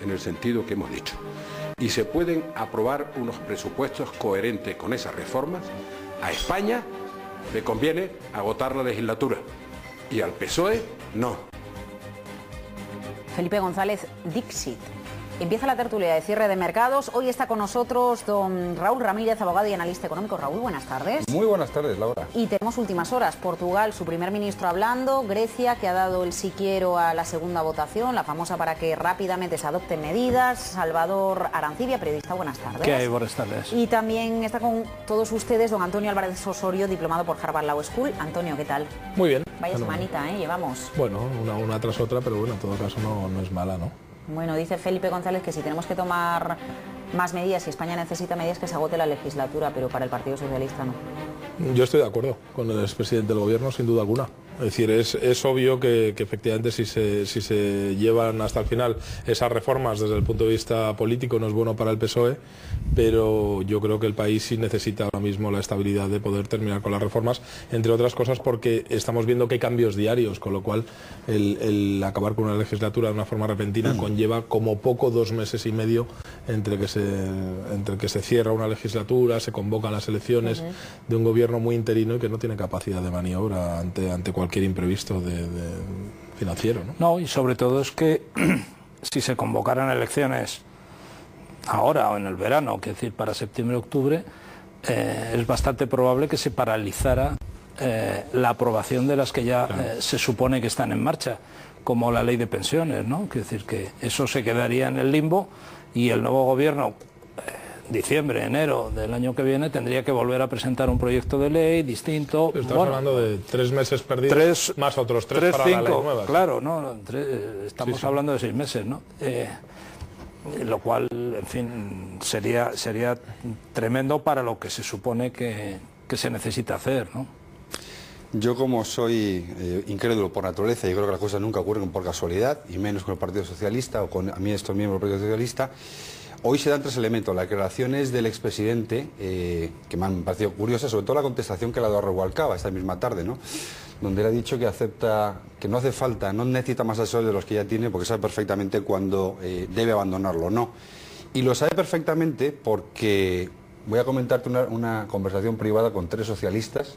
en el sentido que hemos dicho. Y se pueden aprobar unos presupuestos coherentes con esas reformas. A España le conviene agotar la legislatura y al PSOE no. Felipe González, Dixit. Empieza la tertulia de cierre de mercados. Hoy está con nosotros don Raúl Ramírez, abogado y analista económico. Raúl, buenas tardes. Muy buenas tardes, Laura. Y tenemos últimas horas. Portugal, su primer ministro hablando. Grecia, que ha dado el sí quiero a la segunda votación, la famosa para que rápidamente se adopten medidas. Salvador Arancibia, periodista, buenas tardes. ¿Qué hay? Buenas tardes. Y también está con todos ustedes don Antonio Álvarez Osorio, diplomado por Harvard Law School. Antonio, ¿qué tal? Muy bien. Vaya semanita, llevamos. Bueno, una tras otra, pero bueno, en todo caso no es mala, ¿no? Bueno, dice Felipe González que si tenemos que tomar más medidas, si España necesita medidas, que se agote la legislatura, pero para el Partido Socialista no. Yo estoy de acuerdo con el expresidente del Gobierno, sin duda alguna. Es decir, es obvio que efectivamente si se llevan hasta el final esas reformas desde el punto de vista político no es bueno para el PSOE, pero yo creo que el país sí necesita ahora mismo la estabilidad de poder terminar con las reformas, entre otras cosas porque estamos viendo que hay cambios diarios, con lo cual el acabar con una legislatura de una forma repentina conlleva como poco 2 meses y medio entre que se cierra una legislatura, se convocan las elecciones de un gobierno muy interino y que no tiene capacidad de maniobra ante cualquier imprevisto financiero, ¿no? No, y sobre todo es que si se convocaran elecciones ahora o en el verano, que es decir, para septiembre-octubre, es bastante probable que se paralizara la aprobación de las que ya se supone que están en marcha, como la ley de pensiones, ¿no? Es decir, que eso se quedaría en el limbo y el nuevo gobierno, diciembre, enero del año que viene, tendría que volver a presentar un proyecto de ley distinto. Estamos hablando de 3 meses perdidos, más otros 3 para 5, la ley nueva. Claro, no, estamos hablando de 6 meses, ¿no? Lo cual, en fin, sería tremendo para lo que se supone que se necesita hacer, ¿no? Yo, como soy incrédulo por naturaleza, y creo que las cosas nunca ocurren por casualidad, y menos con el Partido Socialista o con a mí estos miembros del Partido Socialista, hoy se dan 3 elementos. Las declaraciones del expresidente, que me han parecido curiosas, sobre todo la contestación que le ha dado a Rubalcaba esta misma tarde, ¿no? Donde él ha dicho que acepta, que no hace falta, no necesita más asesores de los que ya tiene, porque sabe perfectamente cuándo debe abandonarlo o no. Y lo sabe perfectamente porque voy a comentarte una conversación privada con 3 socialistas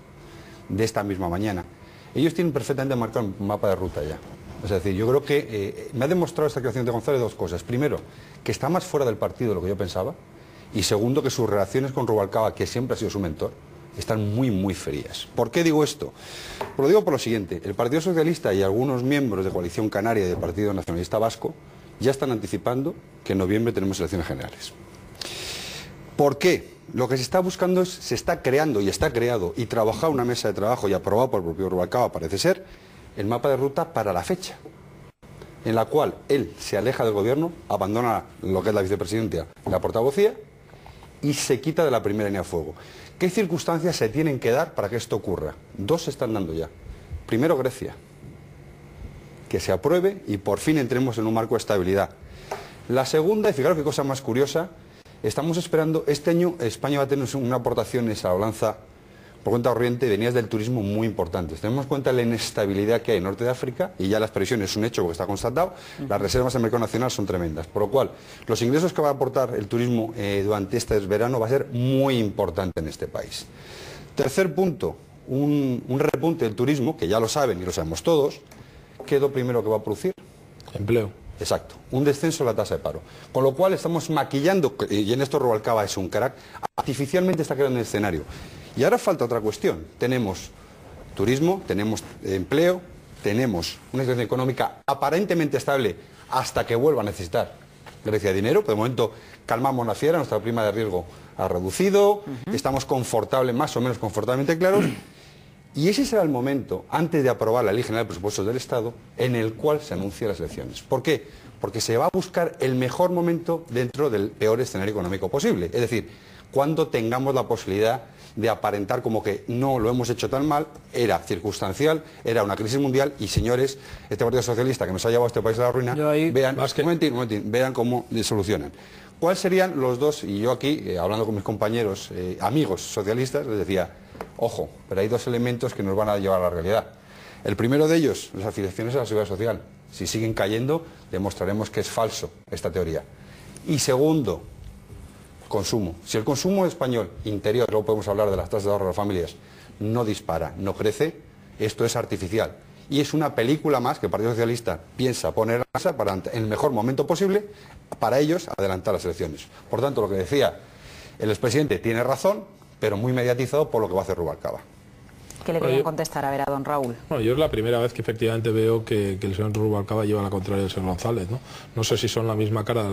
de esta misma mañana. Ellos tienen perfectamente marcado un mapa de ruta ya. Es decir, yo creo que me ha demostrado esta creación de González 2 cosas. Primero, que está más fuera del partido de lo que yo pensaba. Y segundo, que sus relaciones con Rubalcaba, que siempre ha sido su mentor, están muy, muy frías. ¿Por qué digo esto? Pues lo digo por lo siguiente. El Partido Socialista y algunos miembros de Coalición Canaria y del Partido Nacionalista Vasco ya están anticipando que en noviembre tenemos elecciones generales. ¿Por qué? Lo que se está buscando es, se está creando y está creado y trabajado una mesa de trabajo y aprobado por el propio Rubalcaba, parece ser, el mapa de ruta para la fecha, en la cual él se aleja del gobierno, abandona lo que es la vicepresidencia, la portavocía, y se quita de la primera línea de fuego. ¿Qué circunstancias se tienen que dar para que esto ocurra? 2 se están dando ya. Primero, Grecia, que se apruebe y por fin entremos en un marco de estabilidad. La segunda, y fijaros qué cosa más curiosa, estamos esperando, este año España va a tener una aportación a la balanza por cuenta corriente de venidas del turismo muy importantes. Tenemos en cuenta la inestabilidad que hay en Norte de África, y ya las previsiones es un hecho porque está constatado, las reservas en el mercado nacional son tremendas, por lo cual los ingresos que va a aportar el turismo durante este verano va a ser muy importante en este país. Tercer punto, un repunte del turismo, que ya lo saben y lo sabemos todos. ¿Qué es lo primero que va a producir? Empleo. Exacto, un descenso de la tasa de paro. Con lo cual estamos maquillando, y en esto Rubalcaba es un crack, artificialmente está creando el escenario. Y ahora falta otra cuestión. Tenemos turismo, tenemos empleo, tenemos una situación económica aparentemente estable hasta que vuelva a necesitar Grecia dinero. Por el momento calmamos la fiera, nuestra prima de riesgo ha reducido, estamos confortables, más o menos confortablemente claros. Y ese será el momento, antes de aprobar la Ley General de Presupuestos del Estado, en el cual se anuncian las elecciones. ¿Por qué? Porque se va a buscar el mejor momento dentro del peor escenario económico posible. Es decir, cuando tengamos la posibilidad de aparentar como que no lo hemos hecho tan mal, era circunstancial, era una crisis mundial, y señores, este Partido Socialista que nos ha llevado a este país a la ruina, vean, un momentín, vean cómo solucionan. ¿Cuáles serían los dos? Y yo aquí, hablando con mis compañeros, amigos socialistas, les decía, ojo, pero hay 2 elementos que nos van a llevar a la realidad. El primero de ellos, las afiliaciones a la Seguridad Social. Si siguen cayendo, demostraremos que es falso esta teoría. Y segundo, consumo. Si el consumo español interior, luego podemos hablar de las tasas de ahorro de las familias, no dispara, no crece, esto es artificial. Y es una película más que el Partido Socialista piensa poner en marcha para, en el mejor momento posible, para ellos adelantar las elecciones. Por tanto, lo que decía el expresidente tiene razón, pero muy mediatizado por lo que va a hacer Rubalcaba. ¿Qué le querían contestar a ver a don Raúl? Bueno, yo es la primera vez que efectivamente veo que el señor Rubalcaba lleva la contraria del señor González, ¿no? No sé si son la misma cara,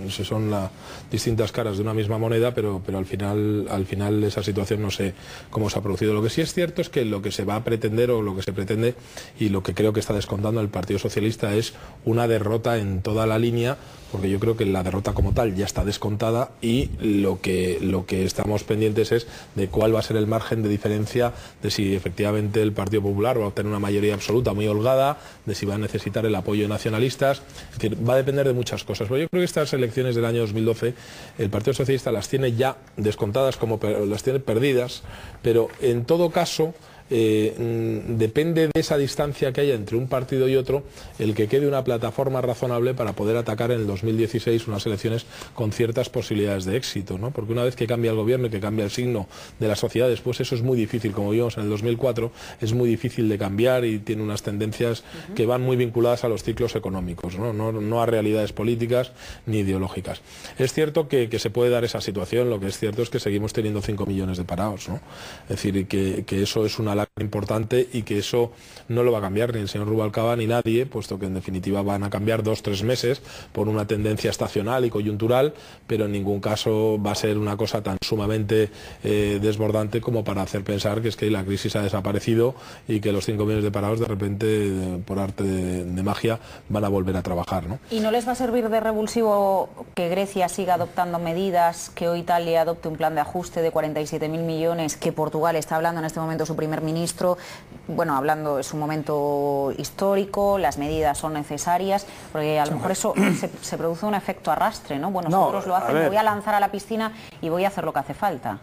si son las distintas caras de una misma moneda, pero al final esa situación no sé cómo se ha producido. Lo que sí es cierto es que lo que se va a pretender o lo que se pretende y lo que creo que está descontando el Partido Socialista es una derrota en toda la línea, porque yo creo que la derrota como tal ya está descontada y lo que estamos pendientes es de cuál va a ser el margen de diferencia, de si efectivamente el Partido Popular va a obtener una mayoría absoluta muy holgada, de si va a necesitar el apoyo de nacionalistas. Es decir, va a depender de muchas cosas. Pero yo creo que estas elecciones del año 2012 el Partido Socialista las tiene ya descontadas, las tiene perdidas, pero en todo caso depende de esa distancia que haya entre un partido y otro el que quede una plataforma razonable para poder atacar en el 2016 unas elecciones con ciertas posibilidades de éxito, ¿no? Porque una vez que cambia el gobierno y que cambia el signo de la sociedad, después eso es muy difícil, como vimos en el 2004, es muy difícil de cambiar y tiene unas tendencias que van muy vinculadas a los ciclos económicos, no a realidades políticas ni ideológicas. Es cierto que se puede dar esa situación, lo que es cierto es que seguimos teniendo 5 millones de parados, ¿no? Es decir, que eso es una importante y que eso no lo va a cambiar ni el señor Rubalcaba ni nadie, puesto que en definitiva van a cambiar 2 o 3 meses por una tendencia estacional y coyuntural, pero en ningún caso va a ser una cosa tan sumamente desbordante como para hacer pensar que es que la crisis ha desaparecido y que los 5 millones de parados de repente, por arte de magia, van a volver a trabajar, ¿no? ¿Y no les va a servir de revulsivo que Grecia siga adoptando medidas, que hoy Italia adopte un plan de ajuste de 47.000 millones, que Portugal está hablando en este momento su primer ministro, bueno, hablando es un momento histórico, las medidas son necesarias, porque a lo mejor eso se produce un efecto arrastre, ¿no? Bueno, nosotros lo hacen, me voy a lanzar a la piscina y voy a hacer lo que hace falta.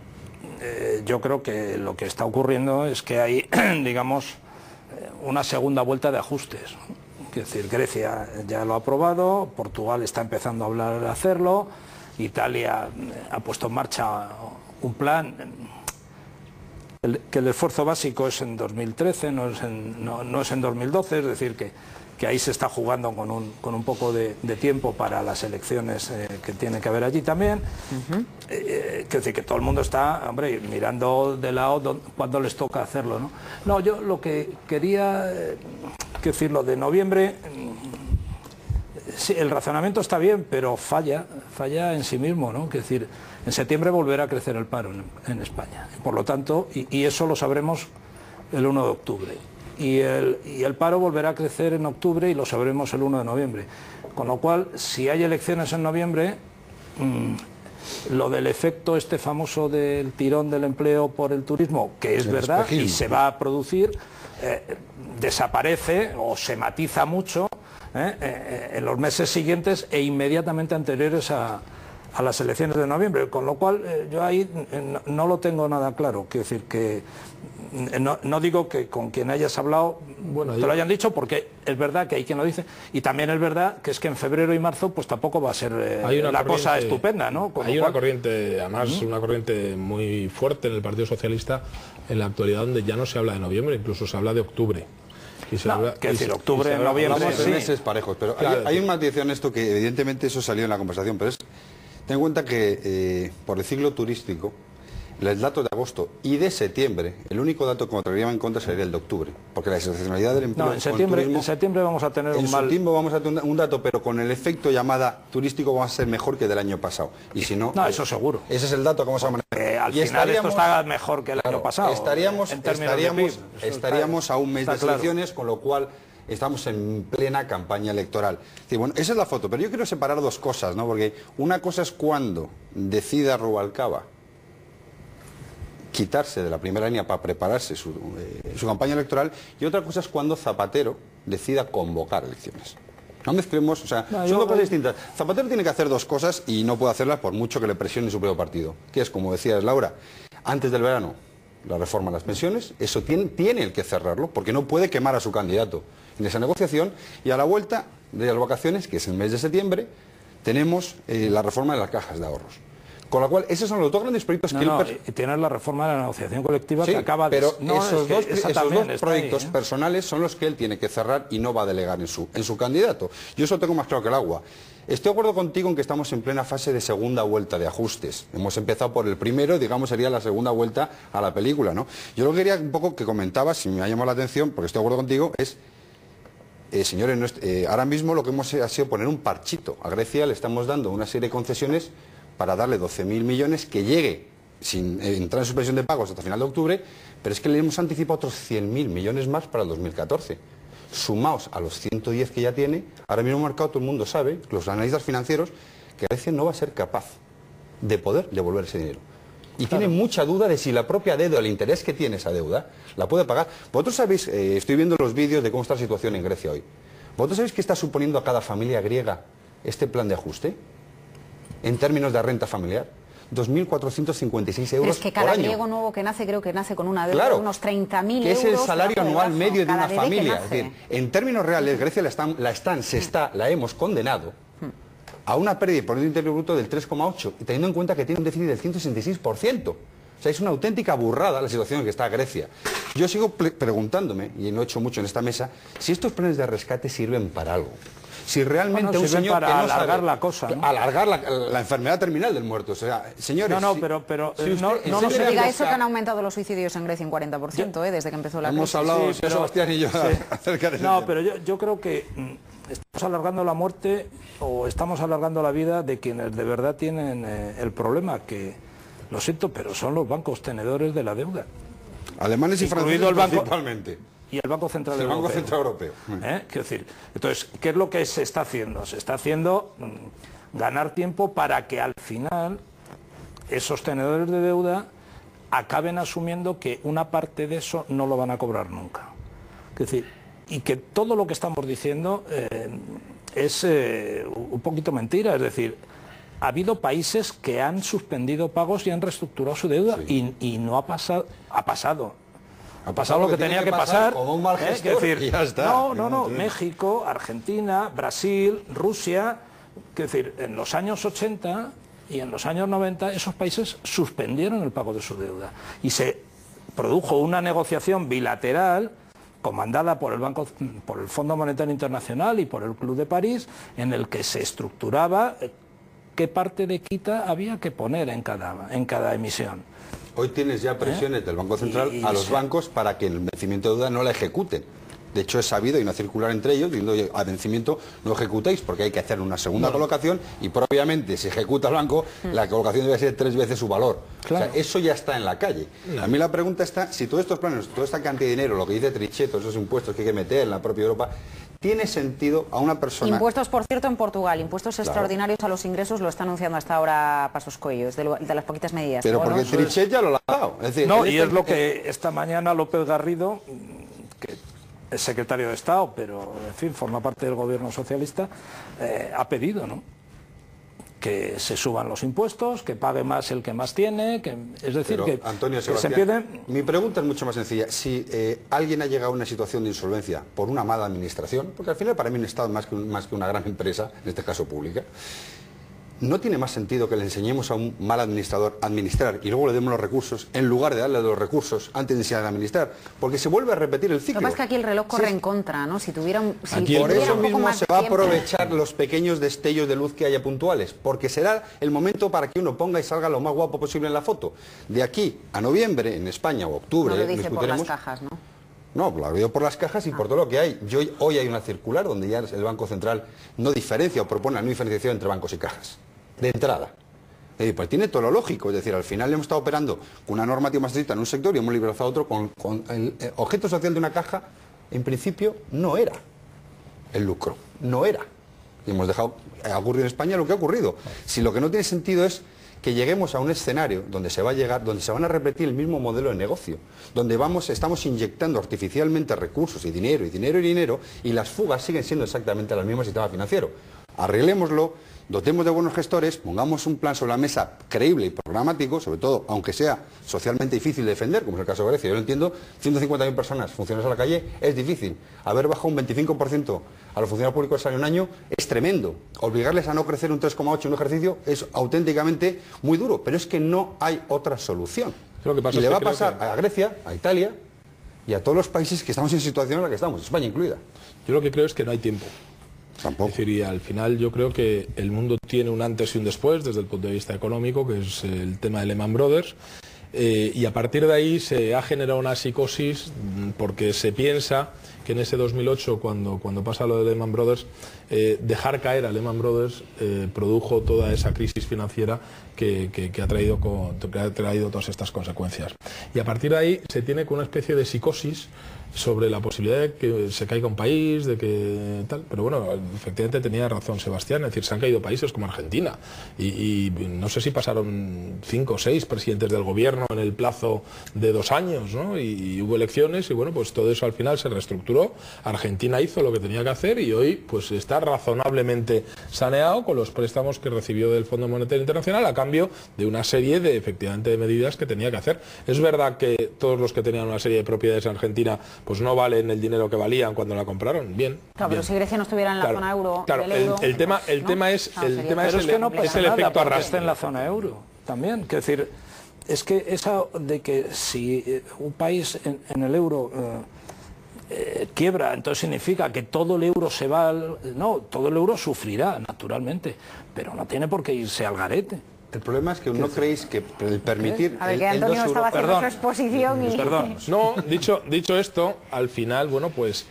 Yo creo que lo que está ocurriendo es que hay, digamos, una segunda vuelta de ajustes. Es decir, Grecia ya lo ha aprobado, Portugal está empezando a hablar de hacerlo, Italia ha puesto en marcha un plan, que el esfuerzo básico es en 2013, no es en 2012, es decir, que ahí se está jugando con un poco de tiempo para las elecciones que tiene que haber allí también. Es decir, que todo el mundo está, hombre, mirando de lado cuando les toca hacerlo, ¿no? No, yo lo que quería decir, lo de noviembre, sí, el razonamiento está bien, pero falla en sí mismo, ¿no? Es decir, en septiembre volverá a crecer el paro en España. Por lo tanto, y eso lo sabremos el 1 de octubre. Y el paro volverá a crecer en octubre y lo sabremos el 1 de noviembre. Con lo cual, si hay elecciones en noviembre, lo del efecto este famoso del tirón del empleo por el turismo, que es verdad y se va a producir, desaparece o se matiza mucho en los meses siguientes e inmediatamente anteriores a las elecciones de noviembre, con lo cual yo ahí no lo tengo nada claro. Quiero decir que no digo que con quien hayas hablado te lo hayan dicho, porque es verdad que hay quien lo dice, y también es verdad que es que en febrero y marzo pues tampoco va a ser la cosa estupenda, ¿no? Hay una corriente, además una corriente muy fuerte en el Partido Socialista en la actualidad, donde ya no se habla de noviembre, incluso se habla de octubre. Decir, octubre, noviembre, sí, meses parejos, pero claro, hay una matiz en esto que evidentemente eso salió en la conversación, pero ten en cuenta que por el ciclo turístico, el dato de agosto y de septiembre, el único dato que traería en contra sería el de octubre, porque la estacionalidad del empleo... No, en septiembre vamos a tener un tiempo vamos a tener un dato, pero con el efecto llamada turístico va a ser mejor que del año pasado. Y si no... No, eso seguro. Ese es el dato que vamos a manejar. Al final esto está mejor que el año pasado. Estaríamos a un mes de elecciones, con lo cual... Estamos en plena campaña electoral. Sí, bueno, esa es la foto, pero yo quiero separar dos cosas, ¿no? Porque una cosa es cuando decida Rubalcaba quitarse de la primera línea para prepararse su campaña electoral, y otra cosa es cuando Zapatero decida convocar elecciones. No mezclemos, o sea, son dos cosas distintas. Zapatero tiene que hacer dos cosas y no puede hacerlas por mucho que le presione su propio partido, que es, como decías, Laura, antes del verano la reforma de las pensiones, eso tiene el que cerrarlo, porque no puede quemar a su candidato. en esa negociación, y a la vuelta de las vacaciones, que es el mes de septiembre, tenemos la reforma de las cajas de ahorros. Con la cual, esos son los dos grandes proyectos que... y tienes la reforma de la negociación colectiva, sí, que acaba de... pero esos dos proyectos ahí, personales son los que él tiene que cerrar y no va a delegar en su candidato. Yo eso lo tengo más claro que el agua. Estoy de acuerdo contigo en que estamos en plena fase de segunda vuelta de ajustes. Hemos empezado por el primero, digamos, sería la segunda vuelta a la película, ¿no? Yo lo que quería un poco que comentabas, si me ha llamado la atención, porque estoy de acuerdo contigo, es... señores, ahora mismo lo que hemos ha sido poner un parchito. A Grecia le estamos dando una serie de concesiones para darle 12.000 millones, que llegue sin entrar en suspensión de pagos hasta final de octubre, pero es que le hemos anticipado otros 100.000 millones más para el 2014. Sumaos a los 110 que ya tiene, ahora mismo el mercado, todo el mundo sabe, los analistas financieros, que Grecia no va a ser capaz de poder devolver ese dinero. Y tiene mucha duda de si la propia deuda, el interés que tiene esa deuda, la puede pagar. Vosotros sabéis, estoy viendo los vídeos de cómo está la situación en Grecia hoy. ¿Vosotros sabéis qué está suponiendo a cada familia griega este plan de ajuste? En términos de renta familiar, 2.456 euros es que cada por año. griego nuevo que nace, creo que nace con una deuda de unos 30.000 euros. Que es el salario anual medio de una familia. Es decir, nace. en términos reales, Grecia la hemos condenado a una pérdida de Producto Interior Bruto del 3,8, y teniendo en cuenta que tiene un déficit del 166%. O sea, es una auténtica burrada la situación en que está Grecia. Yo sigo preguntándome, y lo he hecho mucho en esta mesa, si estos planes de rescate sirven para algo. Si realmente un señor para que no alargar sabe, la cosa, ¿no? alargar la enfermedad terminal del muerto. O sea, señores... pero si usted, no se diga eso, que han aumentado los suicidios en Grecia en 40%, desde que empezó la crisis. Hemos hablado, señor Sebastián y yo, acerca de eso. No, pero yo creo que estamos alargando la muerte o estamos alargando la vida de quienes de verdad tienen el problema, que, lo siento, pero son los bancos tenedores de la deuda. Alemanes y franceses principalmente. Y el Banco Central Europeo. Banco Central Europeo. Quiero decir, entonces, ¿qué es lo que se está haciendo? Se está haciendo ganar tiempo para que al final esos tenedores de deuda acaben asumiendo que una parte de eso no lo van a cobrar nunca. Es decir, y que todo lo que estamos diciendo es un poquito mentira. Es decir, ha habido países que han suspendido pagos y han reestructurado su deuda, y no ha pasado, ha pasado. Ha pasado lo que tenía que pasar, como un mal gestor, decir, y ya está. No, México, Argentina, Brasil, Rusia, es decir, en los años 80 y en los años 90 esos países suspendieron el pago de su deuda y se produjo una negociación bilateral comandada por el Fondo Monetario Internacional y por el Club de París, en el que se estructuraba qué parte de quita había que poner en cada emisión. Hoy tienes ya presiones del Banco Central a los bancos para que el vencimiento de deuda no la ejecuten. De hecho, es sabido, hay una circular entre ellos diciendo, a vencimiento no ejecutéis porque hay que hacer una segunda colocación, y propiamente si ejecuta el banco, la colocación debe ser 3 veces su valor. Claro. O sea, eso ya está en la calle. A mí la pregunta está, si todos estos planes, toda esta cantidad de dinero, lo que dice Trichet, todos esos impuestos que hay que meter en la propia Europa, ¿tiene sentido a una persona? Impuestos, por cierto, en Portugal, impuestos extraordinarios a los ingresos, lo está anunciando hasta ahora Passos Coelho, de las poquitas medidas. Pero porque Trichet ya lo ha dado. Es decir, y es lo que esta mañana López Garrido, que es secretario de Estado, pero en fin, forma parte del gobierno socialista, ha pedido, ¿no?, que se suban los impuestos, que pague más el que más tiene, es decir, pero, Antonio Sebastián, que se empiece... Mi pregunta es mucho más sencilla. Si alguien ha llegado a una situación de insolvencia por una mala administración, porque al final para mí un Estado es más que una gran empresa, en este caso pública, ¿no tiene más sentido que le enseñemos a un mal administrador a administrar y luego le demos los recursos, en lugar de darle los recursos antes de enseñar a administrar? Porque se vuelve a repetir el ciclo. Lo que pasa es que aquí el reloj corre en contra, ¿no? Si tuvieran... Por eso mismo se va a aprovechar los pequeños destellos de luz que haya puntuales, porque será el momento para que uno ponga y salga lo más guapo posible en la foto. De aquí a noviembre, en España, o octubre... No lo dice por las cajas, ¿no? No, lo digo por las cajas y por todo lo que hay. Hoy hay una circular donde ya el Banco Central no diferencia o propone la no diferenciación entre bancos y cajas. De entrada. Pues tiene todo lo lógico, es decir, al final hemos estado operando con una normativa más estricta en un sector y hemos liberalizado otro con el objeto social de una caja, en principio no era el lucro, no era. Y hemos dejado ocurrir en España lo que ha ocurrido. Si lo que no tiene sentido es que lleguemos a un escenario donde se van a repetir el mismo modelo de negocio, donde estamos inyectando artificialmente recursos y dinero, y las fugas siguen siendo exactamente las mismas en el sistema financiero. arreglémoslo, dotemos de buenos gestores, pongamos un plan sobre la mesa creíble y programático, sobre todo, aunque sea socialmente difícil de defender, como es el caso de Grecia. Yo lo entiendo, 150.000 personas funcionarios a la calle es difícil. Haber bajado un 25% a los funcionarios públicos en un año es tremendo. Obligarles a no crecer un 3,8 en un ejercicio es auténticamente muy duro, pero es que no hay otra solución. Y le va a pasar a Grecia, a Italia y a todos los países que estamos en situación en la que estamos, España incluida. Yo lo que creo es que no hay tiempo. Tampoco. Es decir, y al final yo creo que el mundo tiene un antes y un después desde el punto de vista económico, que es el tema de Lehman Brothers, y a partir de ahí se ha generado una psicosis porque se piensa que en ese 2008, cuando pasa lo de Lehman Brothers, dejar caer a Lehman Brothers produjo toda esa crisis financiera que ha traído todas estas consecuencias. Y a partir de ahí se tiene con una especie de psicosis sobre la posibilidad de que se caiga un país, de que tal, pero bueno, efectivamente tenía razón Sebastián, es decir, se han caído países como Argentina y no sé si pasaron 5 o 6 presidentes del gobierno en el plazo de 2 años, ¿no? Y hubo elecciones y bueno, pues todo eso al final se reestructuró, Argentina hizo lo que tenía que hacer y hoy pues está razonablemente saneado con los préstamos que recibió del Fondo Monetario Internacional a cambio de una serie de, efectivamente, de medidas que tenía que hacer. Es verdad que todos los que tenían una serie de propiedades en Argentina pues no valen el dinero que valían cuando la compraron, bien. Claro, bien. pero si Grecia no estuviera en la zona euro, claro, el tema es el efecto arrastre. Está en la zona euro también, quiero decir, es que esa de que si un país en el euro quiebra, entonces significa que todo el euro se va no, todo el euro sufrirá naturalmente, pero no tiene por qué irse al garete. El problema es que no creéis que el permitir... A ver, que Antonio estaba haciendo su exposición y... Perdón. No, dicho esto, al final, bueno, pues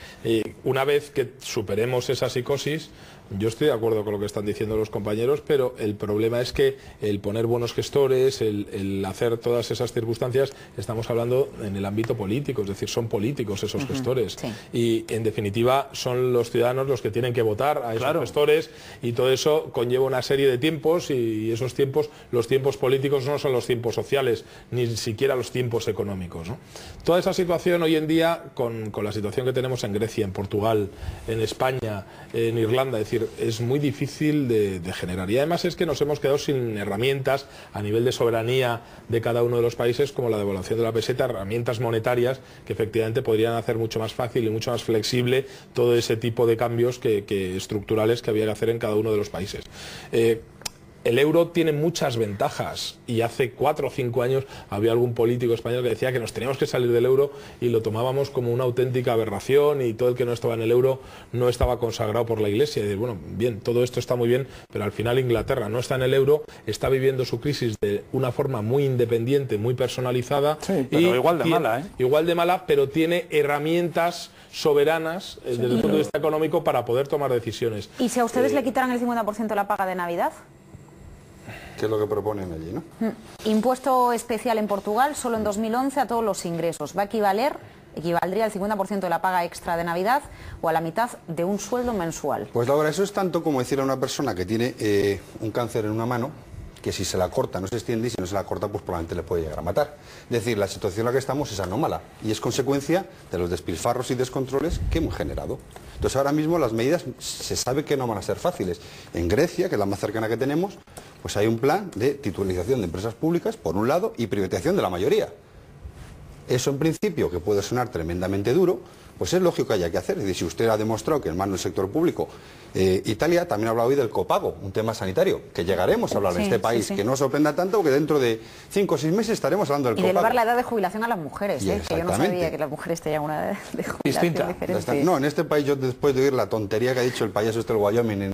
una vez que superemos esa psicosis, yo estoy de acuerdo con lo que están diciendo los compañeros, pero el problema es que el poner buenos gestores, el hacer todas esas circunstancias, estamos hablando en el ámbito político, es decir, son políticos esos gestores. Sí. Y en definitiva son los ciudadanos los que tienen que votar a esos gestores y todo eso conlleva una serie de tiempos y esos tiempos, los tiempos políticos no son los tiempos sociales, ni siquiera los tiempos económicos, ¿no? Toda esa situación hoy en día, con la situación que tenemos en Grecia, en Portugal, en España, en Irlanda, es decir, es muy difícil de generar. Y además es que nos hemos quedado sin herramientas a nivel de soberanía de cada uno de los países, como la devaluación de la peseta, herramientas monetarias que efectivamente podrían hacer mucho más fácil y mucho más flexible todo ese tipo de cambios estructurales que había que hacer en cada uno de los países. El euro tiene muchas ventajas y hace 4 o 5 años había algún político español que decía que nos teníamos que salir del euro y lo tomábamos como una auténtica aberración y todo el que no estaba en el euro no estaba consagrado por la Iglesia. Y decir, bueno, bien, todo esto está muy bien, pero al final Inglaterra no está en el euro, está viviendo su crisis de una forma muy independiente, muy personalizada. Sí, pero igual de mala, ¿eh? Igual de mala, pero tiene herramientas soberanas desde el punto de vista económico para poder tomar decisiones. ¿Y si a ustedes le quitaran el 50% de la paga de Navidad? ¿Qué es lo que proponen allí, no? Impuesto especial en Portugal, solo en 2011 a todos los ingresos. Va a equivaldría al 50% de la paga extra de Navidad o a la mitad de un sueldo mensual. Pues Laura, eso es tanto como decir a una persona que tiene un cáncer en una mano, que si se la corta no se extiende y si no se la corta pues probablemente le puede llegar a matar. Es decir, la situación en la que estamos es anómala y es consecuencia de los despilfarros y descontroles que hemos generado. Entonces ahora mismo las medidas se sabe que no van a ser fáciles. En Grecia, que es la más cercana que tenemos, pues hay un plan de titulización de empresas públicas por un lado y privatización de la mayoría. Eso en principio, que puede sonar tremendamente duro, pues es lógico que haya que hacer. Es decir, si usted ha demostrado que en mano del sector público, Italia también ha hablado hoy del copago, un tema sanitario, que llegaremos a hablar en este país, que no sorprenda tanto, porque dentro de 5 o 6 meses estaremos hablando del copago. Y de elevar la edad de jubilación a las mujeres, que yo no sabía que las mujeres tenían una edad de jubilación diferente. No, en este país yo después de oír la tontería que ha dicho el payaso este del Wyoming en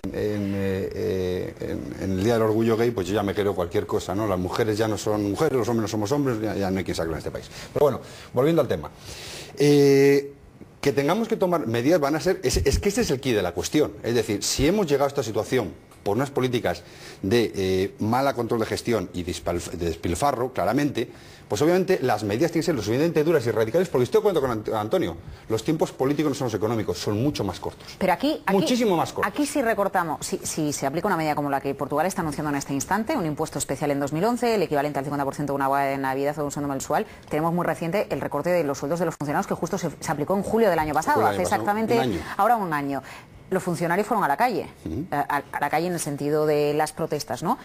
el Día del Orgullo Gay, pues yo ya me creo cualquier cosa, ¿no? Las mujeres ya no son mujeres, los hombres no somos hombres, ya no hay quien sacarlo en este país. Pero bueno, volviendo al tema. Que tengamos que tomar medidas van a ser... Es que este es el quid de la cuestión. Es decir, si hemos llegado a esta situación por unas políticas de mala control de gestión y de despilfarro, claramente, pues obviamente las medidas tienen que ser lo suficientemente duras y radicales, porque estoy de acuerdo con Antonio, los tiempos políticos no son los económicos, son mucho más cortos. Pero aquí muchísimo más cortos. Aquí sí recortamos, si se aplica una medida como la que Portugal está anunciando en este instante, un impuesto especial en 2011, el equivalente al 50% de una boda de Navidad o de un sueldo mensual, tenemos muy reciente el recorte de los sueldos de los funcionarios que justo se aplicó en julio del año pasado, hace exactamente ahora un año. los funcionarios fueron a la calle, a la calle en el sentido de las protestas, ¿no?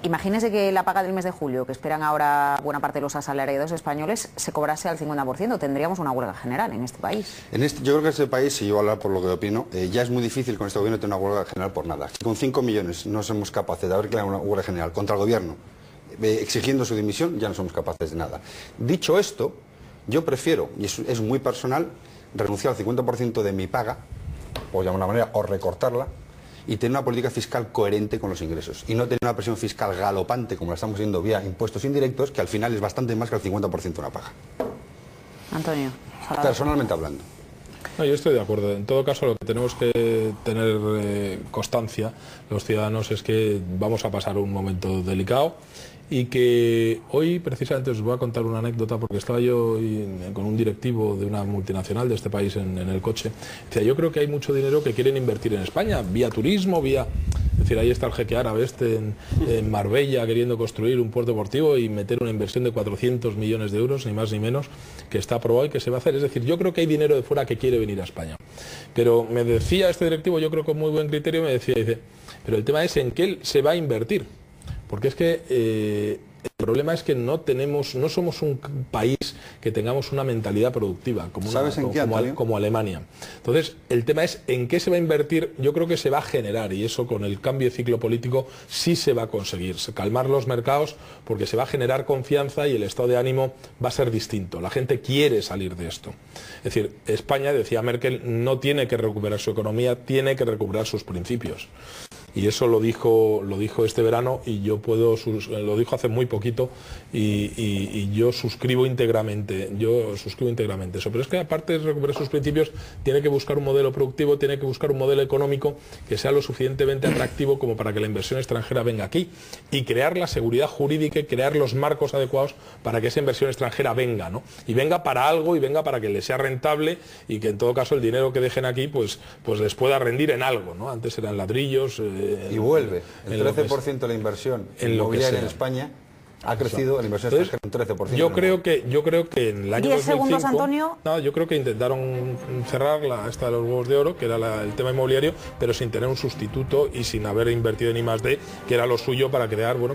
Imagínese que la paga del mes de julio, que esperan ahora buena parte de los asalariados españoles, se cobrase al 50%. Tendríamos una huelga general en este país. Yo creo que este país, si yo voy a hablar por lo que opino, ya es muy difícil con este gobierno tener una huelga general por nada. Si con 5 millones no somos capaces de haber creado una huelga general contra el gobierno, exigiendo su dimisión, ya no somos capaces de nada. Dicho esto, yo prefiero, y es muy personal, renunciar al 50% de mi paga, o de alguna manera, o recortarla, y tener una política fiscal coherente con los ingresos y no tener una presión fiscal galopante como la estamos viendo vía impuestos indirectos, que al final es bastante más que el 50% de una paga. Antonio, personalmente hablando. No, yo estoy de acuerdo. En todo caso, lo que tenemos que tener constancia los ciudadanos es que vamos a pasar un momento delicado y que hoy precisamente os voy a contar una anécdota, porque estaba yo con un directivo de una multinacional de este país en el coche. Decía, yo creo que hay mucho dinero que quieren invertir en España, vía turismo, vía... Es decir, ahí está el jeque árabe en Marbella queriendo construir un puerto deportivo y meter una inversión de 400 millones de euros, ni más ni menos, que está aprobado y que se va a hacer. Es decir, yo creo que hay dinero de fuera que quiere venir a España. Pero me decía este directivo, yo creo con muy buen criterio, me decía, dice, pero el tema es en qué se va a invertir. Porque es que el problema es que no somos un país que tengamos una mentalidad productiva como Alemania. Entonces, el tema es en qué se va a invertir. Yo creo que se va a generar, y eso con el cambio de ciclo político sí se va a conseguir. Calmar los mercados, porque se va a generar confianza y el estado de ánimo va a ser distinto. La gente quiere salir de esto. Es decir, España, decía Merkel, no tiene que recuperar su economía, tiene que recuperar sus principios. Y eso lo dijo este verano, y yo lo dijo hace muy poquito, y yo suscribo íntegramente eso. Pero es que aparte de recuperar sus principios, tiene que buscar un modelo productivo, tiene que buscar un modelo económico que sea lo suficientemente atractivo como para que la inversión extranjera venga aquí, y crear la seguridad jurídica y crear los marcos adecuados para que esa inversión extranjera venga, ¿no? Y venga para algo, y venga para que les sea rentable, y que en todo caso el dinero que dejen aquí pues les pueda rendir en algo, ¿no? Antes eran ladrillos. Y vuelve. El 13% de la inversión inmobiliaria en España ha crecido en inversión extranjera un 13%. Yo creo que en el año 10 segundos, Antonio. No, yo creo que intentaron cerrar esta de los huevos de oro, que era el tema inmobiliario, pero sin tener un sustituto y sin haber invertido en I+D, que era lo suyo para crear, bueno,